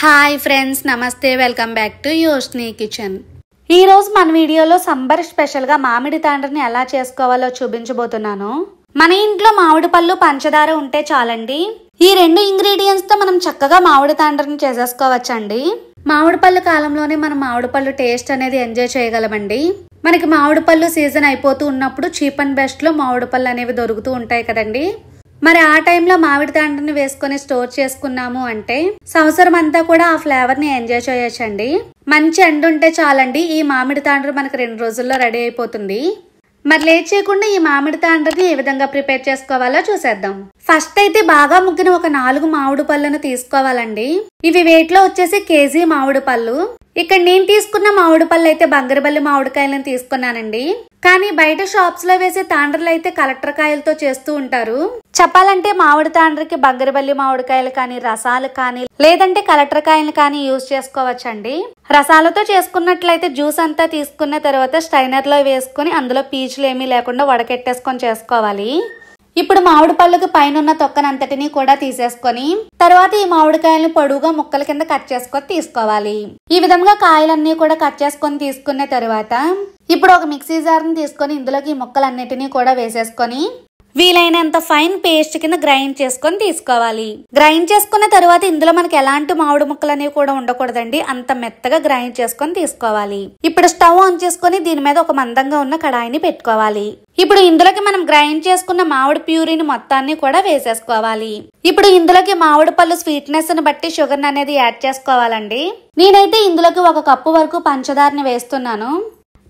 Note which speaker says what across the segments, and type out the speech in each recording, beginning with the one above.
Speaker 1: Hi friends, నమస్తే. Welcome back to Yoshni kitchen. ఈ రోజు మన వీడియోలో సమ్మర్ స్పెషల్ గా మామిడి తాండ్రని ఎలా చేసుకోవాలో చూపించబోతున్నాను. మన ఇంట్లో మామిడి పళ్ళు, పంచదార ఉంటే చాలండి. ఈ రెండు ఇంగ్రీడియంట్స్ తో మనం చక్కగా మామిడి తాండ్రని చేసేసుకోవచ్చండి. మామిడి పళ్ళు కాలంలోనే మనం మామిడి పళ్ళు టేస్ట్ అనేది ఎంజాయ్ చేయగలమండి. మనకి మామిడి పళ్ళు సీజన్ అయిపోతూ ఉన్నప్పుడు చీప్ అండ్ బెస్ట్ లో మామిడి పళ్ళు అనేవి దొరుకుతూ ఉంటాయి కదండి. మరి ఆ టైంలో మామిడి తాండ్రని వేసుకొని స్టోర్ చేసుకున్నాము అంటే సంవత్సరం అంతా కూడా ఆ ఫ్లేవర్ ని ఎంజాయ్ చేయొచ్చండి. మంచి ఎండ ఉంటే చాలండి, ఈ మామిడి తాండ్ర మనకు 2 రోజుల్లో రెడీ అయిపోతుంది. మరి లేట్ చేయకుండా ఈ మామిడి తాండ్రని ఏ విధంగా ప్రిపేర్ చేసుకోవాలో చూసేద్దాం. ఫస్ట్ అయితే బాగా ముగ్గిన ఒక 4 మామిడి పళ్ళను తీసుకోవాలండి. ఇవి వెయిట్ లో వచ్చేసి కేజీ మామిడి పళ్ళు. ఇక్కడ నేను తీసుకున్న మామిడి పళ్ళు అయితే బంగరబల్లి మామిడికాయలను తీసుకున్నానండి. కానీ బయట షాప్స్ లో వేసే తాండ్రలు అయితే కలెక్టర్ కాయలతో చేస్తూ ఉంటారు. చెప్పాలంటే మామిడి తాండ్రకి బంగరబల్లి మామిడికాయలు కానీ, రసాలు కానీ, లేదంటే కలెక్టర్ కాయలు కానీ యూజ్ చేసుకోవచ్చండి. రసాలతో చేసుకున్నట్లయితే జ్యూస్ అంతా తీసుకున్న తర్వాత స్ట్రైనర్ లో వేసుకుని అందులో పీచులు ఏమీ లేకుండా వడకెట్టేసుకొని చేసుకోవాలి. ఇప్పుడు మామిడి పళ్ళకి పైన ఉన్న తొక్కనంతటిని కూడా తీసేసుకొని తర్వాత ఈ మామిడికాయలను పొడుగుగా ముక్కల కింద కట్ చేసుకొని తీసుకోవాలి. ఈ విధంగా కాయలన్నీ కూడా కట్ చేసుకొని తీసుకున్న తర్వాత ఇప్పుడు ఒక మిక్సీ జార్ ని తీసుకొని ఇందులోకి ఈ ముక్కలన్నిటినీ కూడా వేసేసుకొని వీలైనంత ఫైన్ పేస్ట్ కింద గ్రైండ్ చేసుకొని తీసుకోవాలి. గ్రైండ్ చేసుకున్న తర్వాత ఇందులో మనకి ఎలాంటి మామిడి ముక్కలు అనేవి కూడా ఉండకూడదండి, అంత మెత్తగా గ్రైండ్ చేసుకొని తీసుకోవాలి. ఇప్పుడు స్టవ్ ఆన్ చేసుకొని దీని మీద ఒక మందంగా ఉన్న కడాయిని పెట్టుకోవాలి. ఇప్పుడు ఇందులోకి మనం గ్రైండ్ చేసుకున్న మామిడి ప్యూరీని మొత్తాన్ని కూడా వేసేసుకోవాలి. ఇప్పుడు ఇందులోకి మామిడి పళ్ళు స్వీట్నెస్ ని బట్టి షుగర్ అనేది యాడ్ చేసుకోవాలండి. నేనైతే ఇందులోకి 1 కప్పు వరకు పంచదారని వేస్తున్నాను.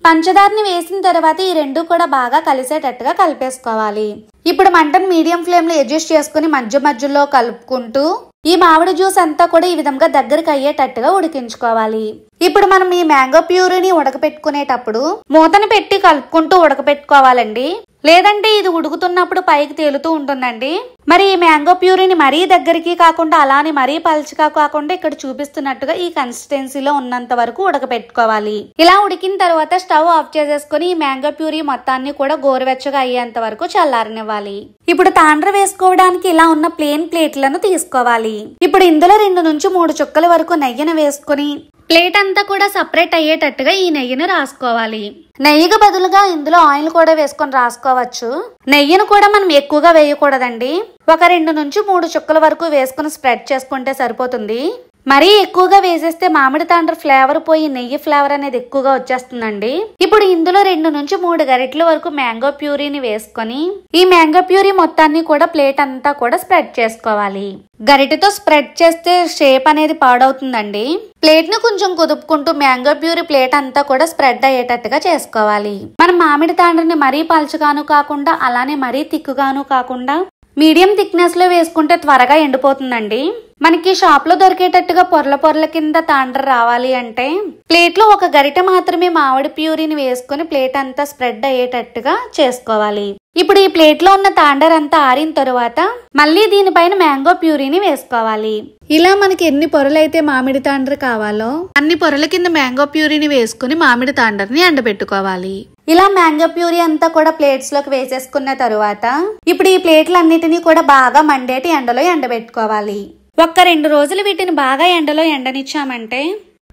Speaker 1: పంచదారని వేసిన తర్వాత ఈ రెండు కూడా బాగా కలిసేటట్టుగా కలిపేసుకోవాలి. ఇప్పుడు మంటను మీడియం ఫ్లేమ్ లో అడ్జస్ట్ చేసుకుని మధ్యలో కలుపుకుంటూ ఈ మామిడి జ్యూస్ అంతా కూడా ఈ విధంగా దగ్గరికి అయ్యేటట్టుగా ఉడికించుకోవాలి. ఇప్పుడు మనం ఈ మ్యాంగో ప్యూరీని ఉడకపెట్టుకునేటప్పుడు మూతను పెట్టి కలుపుకుంటూ ఉడకపెట్టుకోవాలండి, లేదంటే ఇది ఉడుకుతున్నప్పుడు పైకి తేలుతూ ఉంటుందండి. మరి ఈ మ్యాంగో ప్యూరీని మరీ దగ్గరికి కాకుండా అలానే మరీ పల్చగా కాకుండా ఇక్కడ చూపిస్తున్నట్టుగా ఈ కన్సిస్టెన్సీలో ఉన్నంత వరకు ఉడకపెట్టుకోవాలి. ఇలా ఉడికిన తర్వాత స్టవ్ ఆఫ్ చేసేసుకుని ఈ మ్యాంగో ప్యూరీ మొత్తాన్ని కూడా గోరువెచ్చగా అయ్యేంత వరకు చల్లారనివ్వాలి. ఇప్పుడు తాండ్ర వేసుకోవడానికి ఇలా ఉన్న ప్లేన్ ప్లేట్లను తీసుకోవాలి. ఇప్పుడు ఇందులో 2 నుంచి 3 చుక్కల వరకు నెయ్యిని వేసుకుని ప్లేట్ అంతా కూడా సపరేట్ అయ్యేటట్టుగా ఈ నెయ్యిని రాసుకోవాలి. నెయ్యికి బదులుగా ఇందులో ఆయిల్ కూడా వేసుకొని రాసుకోవచ్చు. నెయ్యిని కూడా మనం ఎక్కువగా వేయకూడదండి, ఒక 2 నుంచి 3 చుక్కల వరకు వేసుకుని స్ప్రెడ్ చేసుకుంటే సరిపోతుంది. మరీ ఎక్కువగా వేసేస్తే మామిడి తాండ్ర ఫ్లేవర్ పోయి నెయ్యి ఫ్లేవర్ అనేది ఎక్కువగా వచ్చేస్తుందండి. ఇప్పుడు ఇందులో 2 నుంచి 3 గరిటెల వరకు మ్యాంగో ప్యూరీని వేసుకొని ఈ మ్యాంగో ప్యూరీ మొత్తాన్ని కూడా ప్లేట్ అంతా కూడా స్ప్రెడ్ చేసుకోవాలి. గరిటెతో స్ప్రెడ్ చేస్తే షేప్ అనేది పాడవుతుందండి. ప్లేట్ ను కొంచెం కుదుపుకుంటూ మ్యాంగో ప్యూరీ ప్లేట్ అంతా కూడా స్ప్రెడ్ అయ్యేటట్టుగా చేసుకోవాలి. మనం మామిడి తాండ్రని మరీ పలుచగాను కాకుండా అలానే మరీ తిక్కుగాను కాకుండా మీడియం థిక్నెస్ లో వేసుకుంటే త్వరగా ఎండిపోతుందండి. మనకి షాప్ లో దొరికేటట్టుగా పొరల కింద తాండ్ర రావాలి అంటే ప్లేట్ లో 1 గరిటె మాత్రమే మామిడి ప్యూరీని వేసుకుని ప్లేట్ అంతా స్ప్రెడ్ అయ్యేటట్టుగా చేసుకోవాలి. ఇప్పుడు ఈ ప్లేట్ లో ఉన్న తాండ్ర అంతా ఆరిన తరువాత మళ్ళీ దీనిపైన మ్యాంగో ప్యూరీని వేసుకోవాలి. ఇలా మనకి ఎన్ని పొరలైతే మామిడి తాండ్ర కావాలో అన్ని పొరల కింద మ్యాంగో ప్యూరీని వేసుకుని మామిడి తాండ్రని ఎండబెట్టుకోవాలి. ఇలా మ్యాంగో ప్యూరీ అంతా కూడా ప్లేట్స్ లోకి వేసేసుకున్న తరువాత ఇప్పుడు ఈ ప్లేట్లన్నిటినీ కూడా బాగా మండేటి ఎండలో ఎండబెట్టుకోవాలి. 1-2 రోజులు వీటిని బాగా ఎండలో ఎండనిచ్చామంటే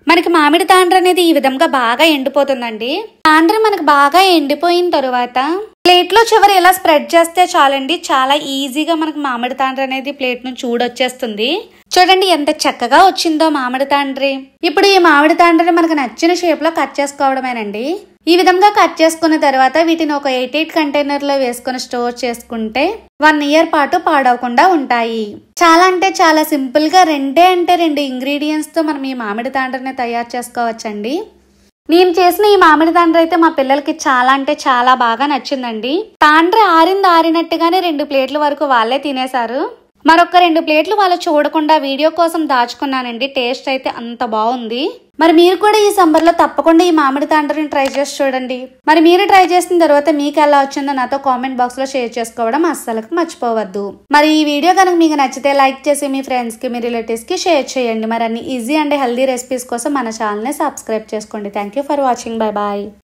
Speaker 1: మనకి మామిడి తాండ్ర అనేది ఈ విధంగా బాగా ఎండిపోతుందండి. తాండ్ర మనకు బాగా ఎండిపోయిన తరువాత ప్లేట్ లో చివరి ఇలా స్ప్రెడ్ చేస్తే చాలండి, చాలా ఈజీగా మనకు మామిడి తాండ్ర అనేది ప్లేట్ నుంచి చూడొచ్చేస్తుంది. చూడండి ఎంత చక్కగా వచ్చిందో మామిడి తాండ్రి. ఇప్పుడు ఈ మామిడి తాండ్రని మనకు నచ్చిన షేప్ లో కట్ చేసుకోవడమేనండి. ఈ విధంగా కట్ చేసుకున్న తర్వాత వీటిని ఒక 8 కంటైనర్ లో వేసుకుని స్టోర్ చేసుకుంటే 1 ఇయర్ పాటు పాడవకుండా ఉంటాయి. చాలా అంటే చాలా సింపుల్ గా 2 ఇంగ్రీడియంట్స్ తో మనం ఈ మామిడి తాండ్రని తయారు చేసుకోవచ్చండి. నేను చేసిన ఈ మామిడి తాండ్ర అయితే మా పిల్లలకి చాలా అంటే చాలా బాగా నచ్చిందండి. తాండ్ర ఆరినట్టుగానే 2 ప్లేట్ల వరకు వాళ్ళే తినేశారు. మరొక 2 ప్లేట్లు వాళ్ళు చూడకుండా వీడియో కోసం దాచుకున్నానండి. టేస్ట్ అయితే అంత బాగుంది. మరి మీరు కూడా ఈ సమ్మర్ లో తప్పకుండా ఈ మామిడి తాండ్రని ట్రై చేసి చూడండి. మరి మీరు ట్రై చేసిన తర్వాత మీకు ఎలా వచ్చిందో నాతో కామెంట్ బాక్స్ లో షేర్ చేసుకోవడం అస్సలు మర్చిపోవద్దు. మరి ఈ వీడియో కనుక మీకు నచ్చితే లైక్ చేసి మీ ఫ్రెండ్స్ కి, మీ రిలేటివ్స్ కి షేర్ చేయండి. మరి అన్ని ఈజీ అండ్ హెల్దీ రెసిపీస్ కోసం మన ఛానల్ ని సబ్స్క్రైబ్ చేసుకోండి. Thank you for watching. Bye bye.